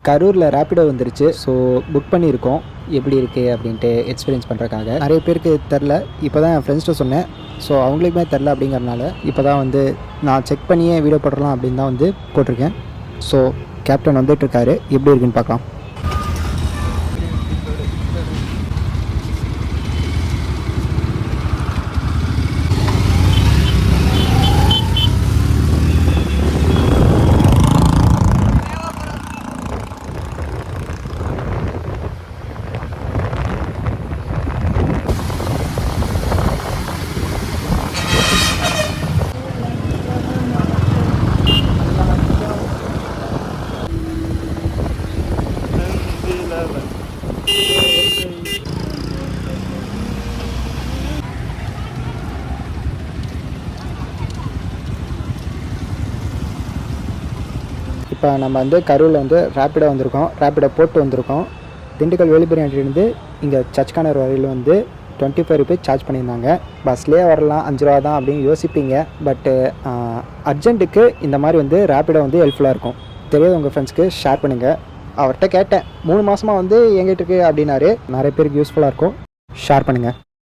கரூரில் ரேப்பிடோ வந்துருச்சு. So book பண்ணியிருக்கோம். எப்படி இருக்குது அப்படின்ட்டு எக்ஸ்பீரியன்ஸ் பண்ணுறதுக்காக. நிறைய பேருக்கு தெரில. இப்போ தான் என் ஃப்ரெண்ட்ஸ்கிட்ட சொன்னேன். ஸோ அவங்களுக்குமே தெரில அப்படிங்கிறனால இப்போ தான் வந்து நான் செக் பண்ணியே வீடியோ போடலாம் அப்படின்னு தான் வந்து போட்டிருக்கேன். ஸோ கேப்டன் வந்துட்டுருக்காரு. எப்படி இருக்குன்னு பார்க்கலாம். இப்போ நம்ம வந்து கரூரில் வந்து ரேப்பிடோ வந்திருக்கோம். ரேப்பிடோ போட்டு வந்திருக்கோம். திண்டுக்கல் வேலுப்பிரியாண்டிலேருந்து இங்கே சர்ச்கானர் வரையில் வந்து 25 ரூபீஸ் சார்ஜ் பண்ணியிருந்தாங்க. பஸ்லேயே வரலாம், 5 ரூபா தான் அப்படின்னு யோசிப்பீங்க. பட்டு அர்ஜென்ட்டுக்கு இந்த மாதிரி வந்து ரேப்பிடோ வந்து ஹெல்ப்ஃபுல்லாக இருக்கும். தெரியாத உங்கள் ஃப்ரெண்ட்ஸ்க்கு ஷேர் பண்ணுங்கள். அவர்கிட்ட கேட்டேன், 3 மாதமாக வந்து எங்கிட்ட இருக்குது அப்படின்னாரு. நிறைய பேருக்கு யூஸ்ஃபுல்லாக இருக்கும். ஷேர் பண்ணுங்கள்.